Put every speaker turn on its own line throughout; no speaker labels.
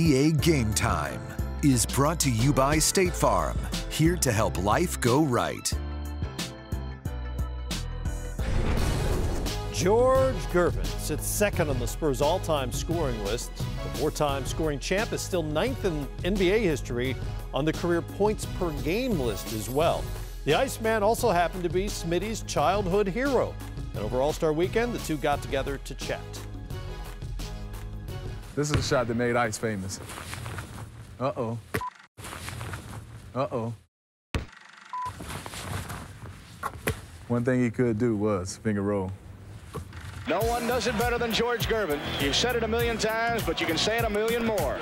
NBA Game Time is brought to you by State Farm, here to help life go right.
George Gervin sits second on the Spurs all-time scoring list. The four-time scoring champ is still ninth in NBA history on the career points per game list as well. The Iceman also happened to be Smitty's childhood hero. And over All-Star Weekend, the two got together to chat.
This is a shot that made Ice famous. Uh-oh. Uh-oh. One thing he could do was finger roll.
No one does it better than George Gervin. You've said it a million times, but you can say it a million more.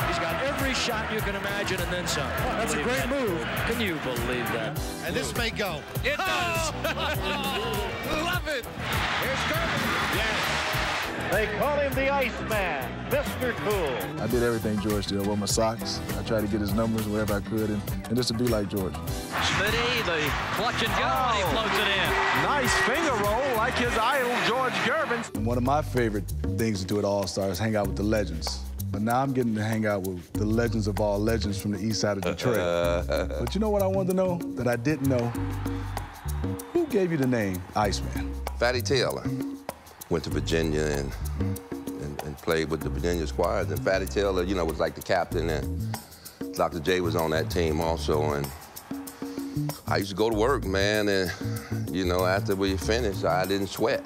He's got every shot you can imagine and then some.
That's a great move.
Can you believe that?
And this may go.
It does.
Love it.
Here's Gervin.
Yes.
They call him the Iceman, Mr. Cool.
I did everything George did. I wore my socks. I tried to get his numbers wherever I could, and just to be like George.
Smitty, the clutch and go, he floats it in.
Nice finger roll like his idol, George Gervin.
And one of my favorite things to do at All-Star is hang out with the legends. But now I'm getting to hang out with the legends of all legends from the east side of Detroit. But you know what I wanted to know that I didn't know? Who gave you the name Iceman?
Fatty Taylor. Went to Virginia and played with the Virginia Squires. And Fatty Taylor, you know, was like the captain, and Dr. J was on that team also. And I used to go to work, man, and, you know, after we finished, I didn't sweat.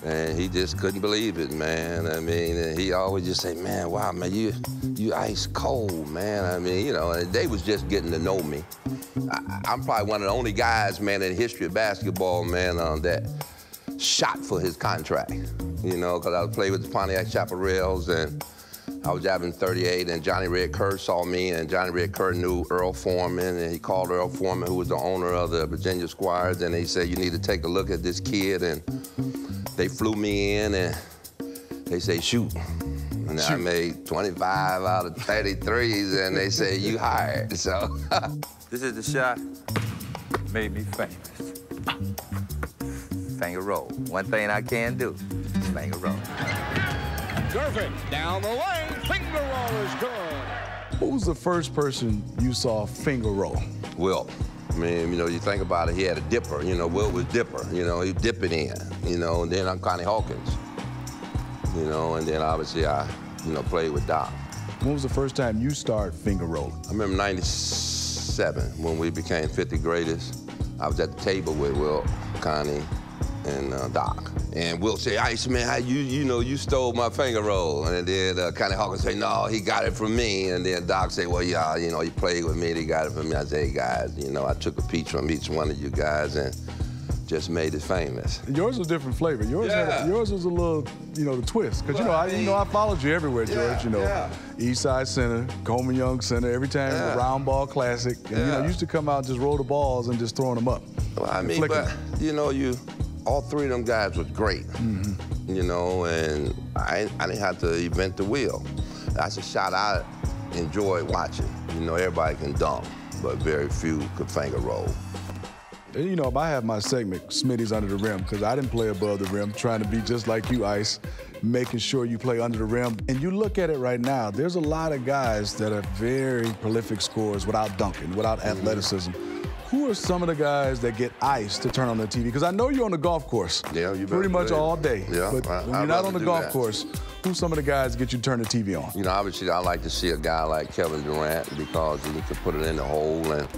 And he just couldn't believe it, man. I mean, and he always just say, man, wow, man, you ice cold, man. I mean, you know, and they was just getting to know me. I'm probably one of the only guys, man, in the history of basketball, man, that shot for his contract, you know, because I played with the Pontiac Chaparrals, and I was averaging 38, and Johnny Red Kerr saw me, and Johnny Red Kerr knew Earl Foreman, and he called Earl Foreman, who was the owner of the Virginia Squires, and he said, you need to take a look at this kid, and they flew me in, and they say, shoot. And I made 25 out of 33s, and they say, you hired, so.
This is the shot made me famous. Finger roll. One thing I can do, finger roll.
Gervin down the lane, finger roll is good.
Who was the first person you saw finger roll?
Will. I mean, you know, you think about it, he had a dipper. You know, Will was dipper. You know, he'd dip it in. You know, and then I'm Connie Hawkins. You know, and then obviously I, you know, played with Doc.
When was the first time you started finger rolling?
I remember '97 when we became 50 greatest. I was at the table with Will, Connie, and Doc. And Will say, Iceman, how you know, you stole my finger roll. And then Connie Hawkins say, no, he got it from me. And then Doc say, well, yeah, you know, he played with me, he got it from me. I say, hey, guys, you know, I took a piece from each one of you guys and just made it famous.
Yours was a different flavor. Yours, yours was a little, you know, the twist. Because, I followed you everywhere, George, you know. East Side Center, Coleman Young Center, every time the Round Ball Classic. And, you know, you used to come out and just roll the balls and just throwing them up.
Well, I mean, but, you know, all three of them guys was great, you know, and I didn't have to invent the wheel. That's a shot I enjoyed watching. You know, everybody can dunk, but very few could finger roll.
You know, I have my segment, Smitty's Under the Rim, because I didn't play above the rim, trying to be just like you, Ice, making sure you play under the rim. And you look at it right now, there's a lot of guys that are very prolific scorers without dunking, without athleticism. Who are some of the guys that get Ice to turn on the TV? Because I know you're on the golf course pretty much all day.
Yeah,
but when you're not on the golf course, who's some of the guys that get you to turn the TV on?
You know, obviously, I like to see a guy like Kevin Durant because he can put it in the hole, and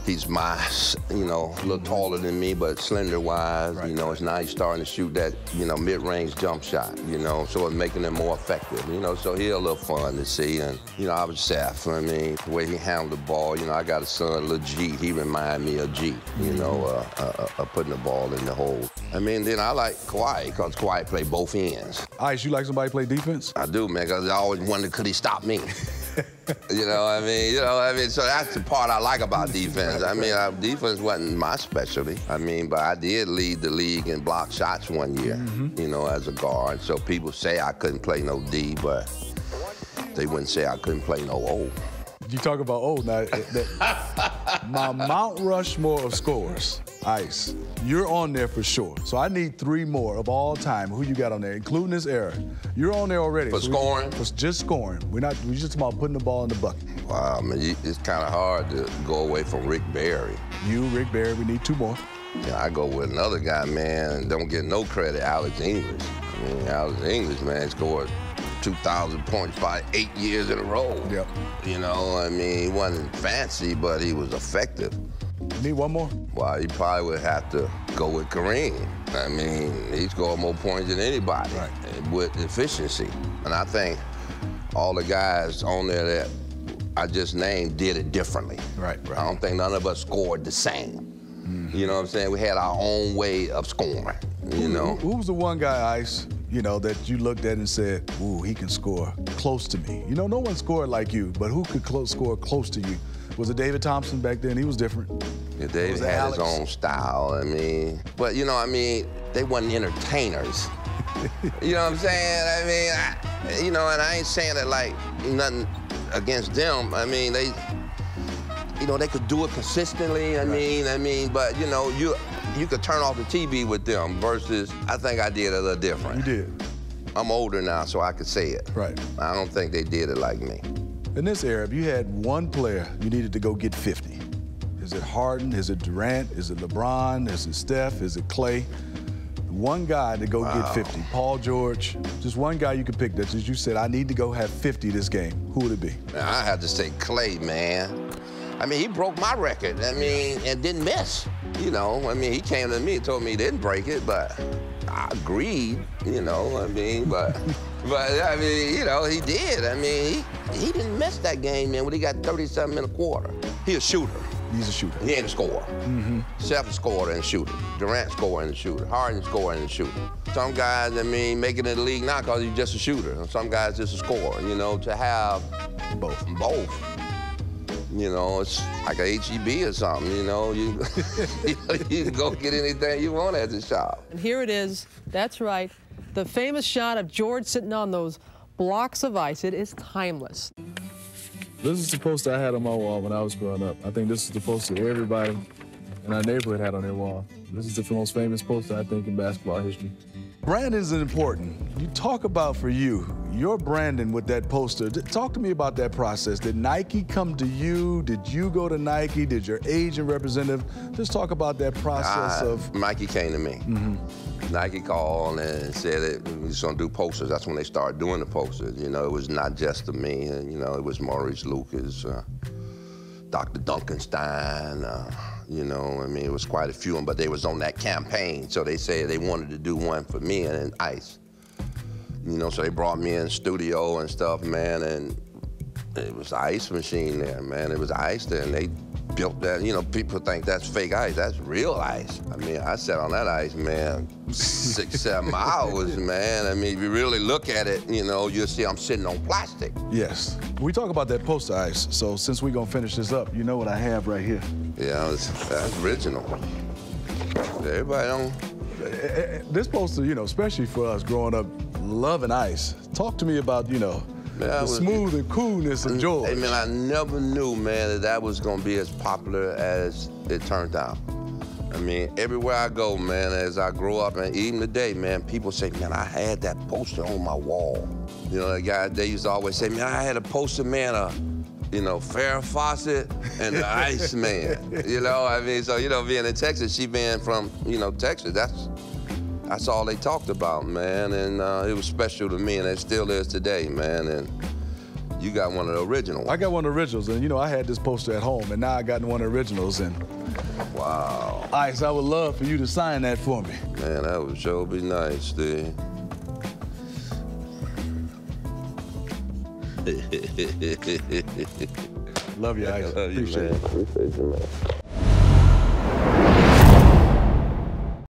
he's you know, a little taller than me, but slender-wise. You know, it's nice starting to shoot that, you know, mid-range jump shot, you know, so it's making him more effective, you know, so he's a little fun to see. And, you know, I was Seth, I mean, the way he handled the ball, you know, I got a son, Lil G, he remind me of G, you know, putting the ball in the hole. I mean, then I like Kawhi, because Kawhi play both ends.
Ice, you like somebody play defense?
I do, man, because I always wondered, could he stop me? You know what I mean? So that's the part I like about defense. I mean, defense wasn't my specialty. I mean, but I did lead the league in block shots one year, you know, as a guard. So people say I couldn't play no D, but they wouldn't say I couldn't play no O.
You talk about O, now, my Mount Rushmore of scores. Ice, you're on there for sure. So I need 3 more of all time. Who you got on there, including this era? You're on there already.
For scoring?
For just scoring. We're just about putting the ball in the bucket.
Wow, man, it's kind of hard to go away from Rick Barry.
You, Rick Barry, we need 2 more.
Yeah, I go with another guy, man, don't get no credit, Alex English. I mean, Alex English, man, scored 2,000 points by 8 years in a row.
Yep.
You know, I mean, he wasn't fancy, but he was effective.
Need 1 more?
Well, you probably would have to go with Kareem. I mean, he scored more points than anybody with efficiency. And I think all the guys on there that I just named did it differently.
Right.
I don't think none of us scored the same. You know what I'm saying? We had our own way of scoring, you know?
Who was the one guy, Ice, you know, that you looked at and said, ooh, he can score close to me? You know, no one scored like you, but who could score close to you? Was it David Thompson back then? He was different.
Yeah, David had his own style, I mean. But, you know, I mean, they wasn't entertainers. You know what I'm saying? I mean, you know, and I ain't saying that like nothing against them. I mean, they, you know, they could do it consistently. I mean, but you know, you could turn off the TV with them versus I think I did it a little different.
You did.
I'm older now, so I could say it.
Right.
I don't think they did it like me.
In this era, if you had one player you needed to go get 50, is it Harden? Is it Durant? Is it LeBron? Is it Steph? Is it Clay? One guy to go get 50. Paul George, just one guy you could pick that you said, I need to go have 50 this game. Who would it be?
Man, I have to say Clay, man. I mean, he broke my record, I mean, and didn't miss. You know, I mean, he came to me and told me he didn't break it, but I agreed, you know, I mean, but I mean, you know, he did. I mean, he didn't miss that game, man, when he got 30-something in a quarter. He a shooter.
He's a shooter.
He ain't a scorer. Steph a scorer and a shooter. Durant scorer and a shooter. Harden scorer and a shooter. Some guys, I mean, making it in the league now because he's just a shooter. Some guys just a scorer, you know, to have both. You know, it's like a H-E-B or something, you know. You can go get anything you want at the shop.
And here it is. That's right. The famous shot of George sitting on those blocks of ice. It is timeless.
This is the poster I had on my wall when I was growing up. I think this is the poster everybody in our neighborhood had on their wall. This is the most famous poster, I think, in basketball history.
Branding is important. You talk about, for you, your branding with that poster. Talk to me about that process. Did Nike come to you? Did you go to Nike? Did your agent representative? Just talk about that process of...
Nike came to me. Nike called and said that we was gonna do posters. That's when they started doing the posters. You know, it was not just to me. You know, it was Maurice Lucas, Dr. Duncanstein, you know, I mean, it was quite a few of them, but they was on that campaign. So they said they wanted to do one for me and Ice. You know, so they brought me in the studio and stuff, man, and it was an ice machine there, man. It was ice there, and they built that. You know, people think that's fake ice. That's real ice. I mean, I sat on that ice, man, 6, 7 hours, man. I mean, if you really look at it, you know, you'll see I'm sitting on plastic.
Yes. We talk about that poster, Ice. So since we're gonna finish this up, you know what I have right here.
Yeah, that's original. Everybody don't.
This poster, you know, especially for us growing up loving ice. Talk to me about, you know, the smooth and coolness of George.
Hey, man, I never knew, man, that was gonna be as popular as it turned out. I mean, everywhere I go, man, as I grow up, and even today, man, people say, man, I had that poster on my wall. You know, the guy, they used to always say, man, I had a poster, man, you know, Farrah Fawcett and the Ice Man. You know, I mean, so, you know, being in Texas, she being from, you know, Texas, that's all they talked about, man, and it was special to me, and it still is today, man, and you got one of the originals.
I got one of the originals, and you know, I had this poster at home, and now I got one of the originals, and
wow.
Ice, I would love for you to sign that for me.
Man, that would sure be nice, Steve.
Love you, Ice.
Appreciate it, man.